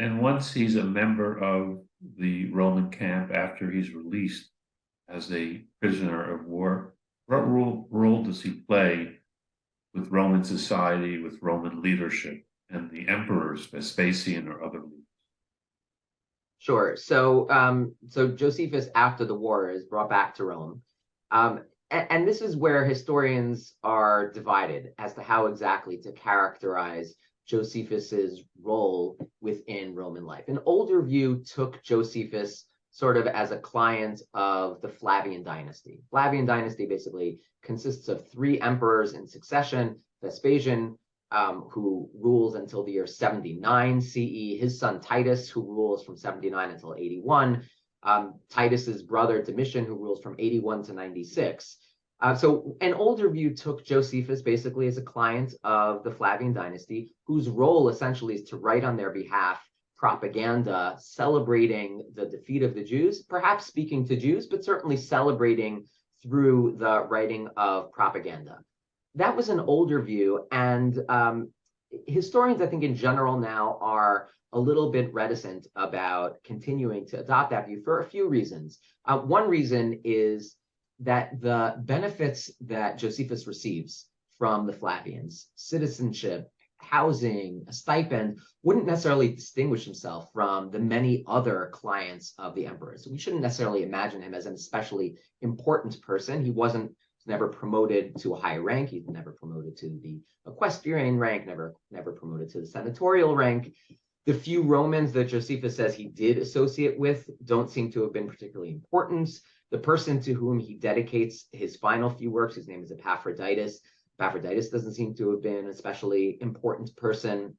And once he's a member of the Roman camp after he's released as a prisoner of war, what role does he play with Roman society, with Roman leadership, and the emperors, Vespasian or other leaders? Sure. So Josephus, after the war, is brought back to Rome. And this is where historians are divided as to how exactly to characterize Josephus's role within Roman life. An older view took Josephus sort of as a client of the Flavian dynasty. Flavian dynasty basically consists of three emperors in succession: Vespasian, who rules until the year 79 CE, his son Titus, who rules from 79 until 81, Titus's brother Domitian, who rules from 81 to 96. So an older view took Josephus basically as a client of the Flavian dynasty, whose role essentially is to write on their behalf propaganda celebrating the defeat of the Jews, perhaps speaking to Jews, but certainly celebrating through the writing of propaganda. That was an older view, and historians, I think in general now, are a little bit reticent about continuing to adopt that view for a few reasons. One reason is that the benefits that Josephus receives from the Flavians, citizenship, housing, a stipend, wouldn't necessarily distinguish himself from the many other clients of the emperor. So we shouldn't necessarily imagine him as an especially important person. He wasn't never promoted to a high rank. He's never promoted to the equestrian rank, never promoted to the senatorial rank. The few Romans that Josephus says he did associate with don't seem to have been particularly important. The person to whom he dedicates his final few works, his name is Epaphroditus. Epaphroditus doesn't seem to have been an especially important person.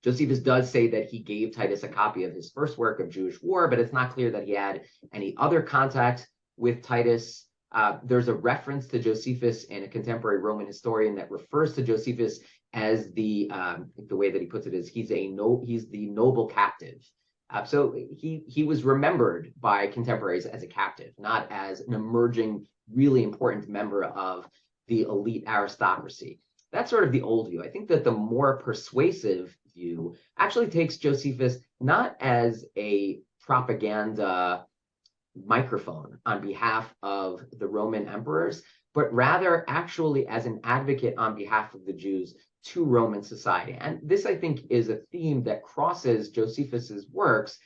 Josephus does say that he gave Titus a copy of his first work of Jewish War, but it's not clear that he had any other contact with Titus. There's a reference to Josephus in a contemporary Roman historian that refers to Josephus as the way that he puts it is he's the noble captive. So he was remembered by contemporaries as a captive, not as an emerging, really important member of the elite aristocracy. That's sort of the old view. I think that the more persuasive view actually takes Josephus not as a propaganda microphone on behalf of the Roman emperors, but rather actually as an advocate on behalf of the Jews to Roman society. And this, I think, is a theme that crosses Josephus's works,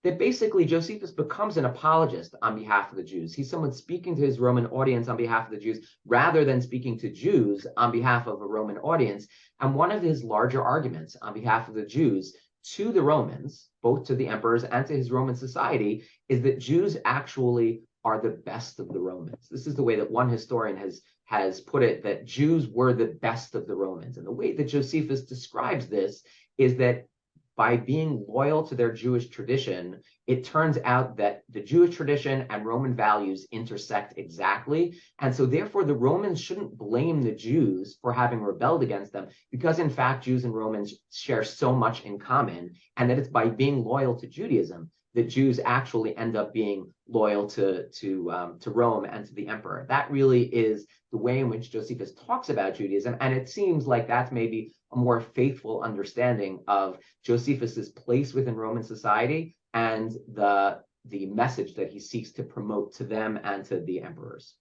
that basically Josephus becomes an apologist on behalf of the Jews. He's someone speaking to his Roman audience on behalf of the Jews, rather than speaking to Jews on behalf of a Roman audience. And one of his larger arguments on behalf of the Jews to the Romans, both to the emperors and to his Roman society, is that Jews actually are the best of the Romans. This is the way that one historian has put it, that Jews were the best of the Romans. And the way that Josephus describes this is that by being loyal to their Jewish tradition, it turns out that the Jewish tradition and Roman values intersect exactly. And so therefore, the Romans shouldn't blame the Jews for having rebelled against them, because in fact, Jews and Romans share so much in common, and that it's by being loyal to Judaism that Jews actually end up being loyal to Rome and to the emperor. That really is the way in which Josephus talks about Judaism, and it seems like that's maybe a more faithful understanding of Josephus's place within Roman society and the message that he seeks to promote to them and to the emperors.